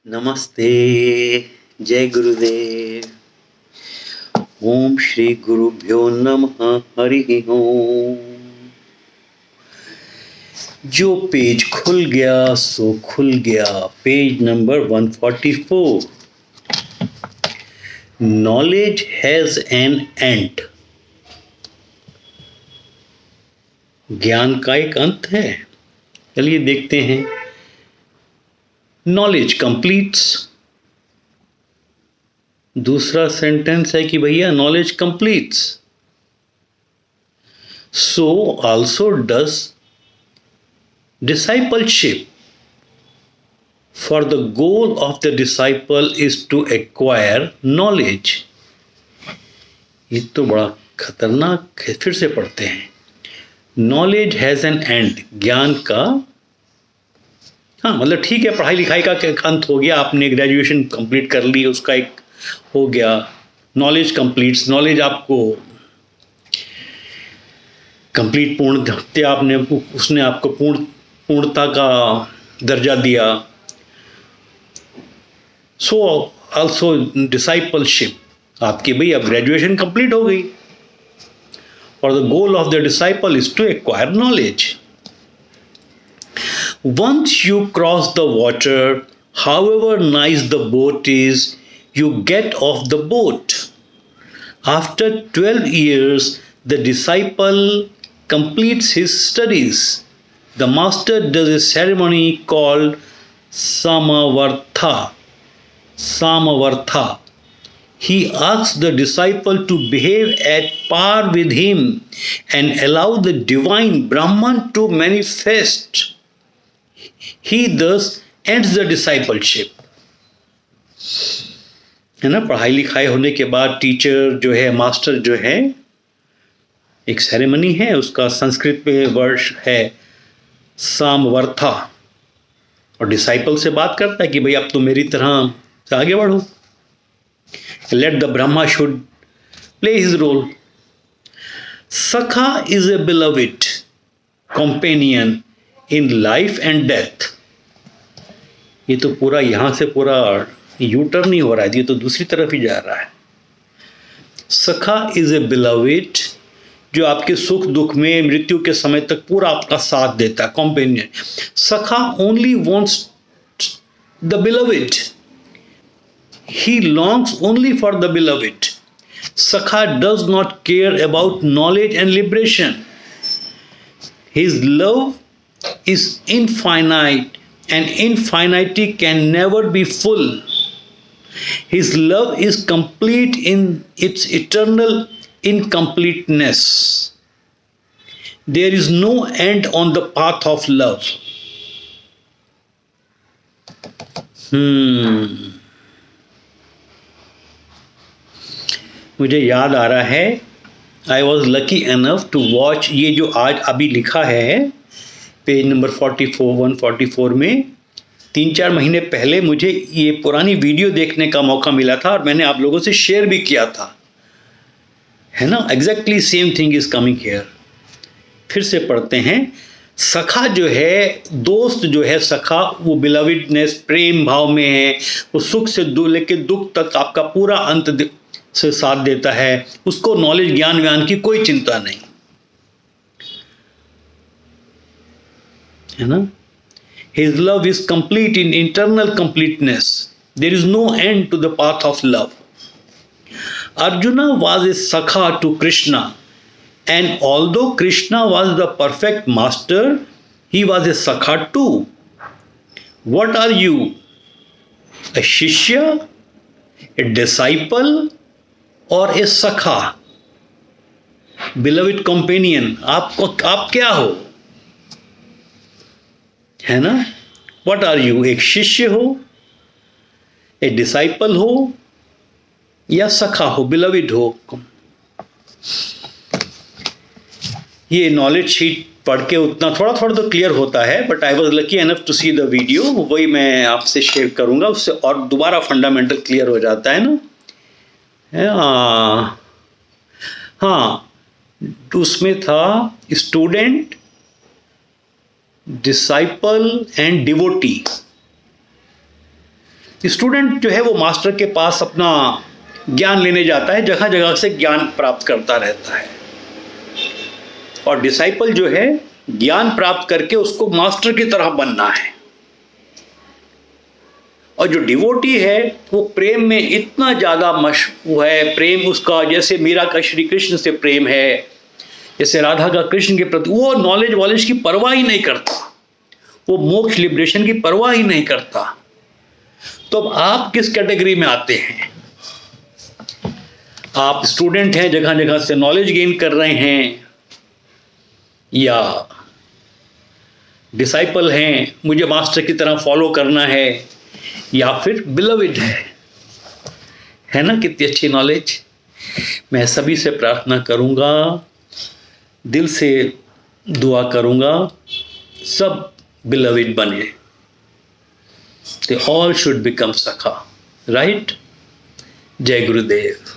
नमस्ते। जय गुरुदेव। ओम श्री गुरुभ्यो नमः। हरि ओम। जो पेज खुल गया सो खुल गया। Page number 144। Knowledge has an and. ज्ञान का एक अंत है। चलिए देखते हैं। Knowledge completes. दूसरा सेंटेंस है कि भैया knowledge completes, so also does discipleship. For the goal of the disciple is to acquire knowledge. ये तो बड़ा खतरनाक है। फिर से पढ़ते हैं। Knowledge has an end. ज्ञान का, हाँ मतलब ठीक है, पढ़ाई लिखाई का अंत हो गया, आपने ग्रेजुएशन कंप्लीट कर ली, उसका एक हो गया। Knowledge completes. नॉलेज आपको कंप्लीट पूर्णतः आपने, उसने आपको पूर्णता का दर्जा दिया। सो ऑल्सो डिसाइपलशिप, आपकी भाई अब ग्रेजुएशन कंप्लीट हो गई। और the goal of the disciple is to acquire knowledge. Once you cross the water, however nice the boat is, you get off the boat. After 12 years, the disciple completes his studies. The master does a ceremony called Samavartha. Samavartha. He asks the disciple to behave at par with him and allow the divine Brahman to manifest. He thus ends the discipleship. है ना, पढ़ाई लिखाई होने के बाद teacher जो है, master जो है, एक सेरेमनी है, उसका संस्कृत में वर्ष है सामवर्था, और डिसाइपल से बात करता है कि भाई अब तो मेरी तरह से आगे बढ़ो। Let the Brahma should play his role. Sakha is a beloved companion in life and death. ये तो पूरा यहां से पूरा यू टर्न नहीं हो रहा है, ये तो दूसरी तरफ ही जा रहा है। सखा इज ए बिलविड, जो आपके सुख दुख में, मृत्यु के समय तक पूरा आपका साथ देता है, companion. Sakha only wants the beloved, he longs only for the beloved. Sakha does not care about knowledge and liberation. His love is infinite and infinity can never be full. His love is complete in its eternal incompleteness. There is no end on the path of love. मुझे याद आ रहा है, I was lucky enough to watch, ये जो आज अभी लिखा है पेज नंबर 144 में, 3-4 महीने पहले मुझे ये पुरानी वीडियो देखने का मौका मिला था और मैंने आप लोगों से शेयर भी किया था, है ना। Exactly same thing is coming here. फिर से पढ़ते हैं। सखा जो है, दोस्त जो है, सखा वो बिलविडनेस, प्रेम भाव में है, वो सुख से लेके दुख तक आपका पूरा अंत से साथ देता है। उसको नॉलेज, ज्ञान व्यान की कोई चिंता नहीं, है ना। His love is complete in internal completeness. There is no end to the path of love. Arjuna was a sakha to Krishna, and although Krishna was the perfect master, he was a sakha too. What are you? A shishya, a disciple, or a sakha? Beloved companion, आप क्या हो, है ना। What are you? एक शिष्य हो, a disciple हो, या सखा हो, बिलविड हो। ये नॉलेज शीट पढ़ के उतना थोड़ा थोड़ा तो क्लियर होता है, but I was lucky enough to see the video, वही मैं आपसे शेयर करूंगा, उससे और दोबारा फंडामेंटल क्लियर हो जाता है ना। हाँ, उसमें था student, disciple and devotee. Student जो है वो मास्टर के पास अपना ज्ञान लेने जाता है, जगह जगह से ज्ञान प्राप्त करता रहता है, और डिसाइपल जो है ज्ञान प्राप्त करके उसको मास्टर की तरह बनना है। और जो डिवोटी है वो प्रेम में इतना ज़्यादा मशहूर है, प्रेम उसका जैसे मीरा का श्री कृष्ण से प्रेम है, जैसे राधा का कृष्ण के प्रति, वो नॉलेज वॉलेज की परवाह ही नहीं करता, वो मोक्ष लिबरेशन की परवाह ही नहीं करता। तो अब आप किस कैटेगरी में आते हैं? आप स्टूडेंट हैं, जगह जगह से नॉलेज गेन कर रहे हैं, या डिसाइपल हैं, मुझे मास्टर की तरह फॉलो करना है, या फिर बिलविड है ना? कितनी अच्छी नॉलेज। मैं सभी से प्रार्थना करूंगा, दिल से दुआ करूंगा, सब बिलविड बने। दे ऑल शुड बिकम सखा, राइट? जय गुरुदेव।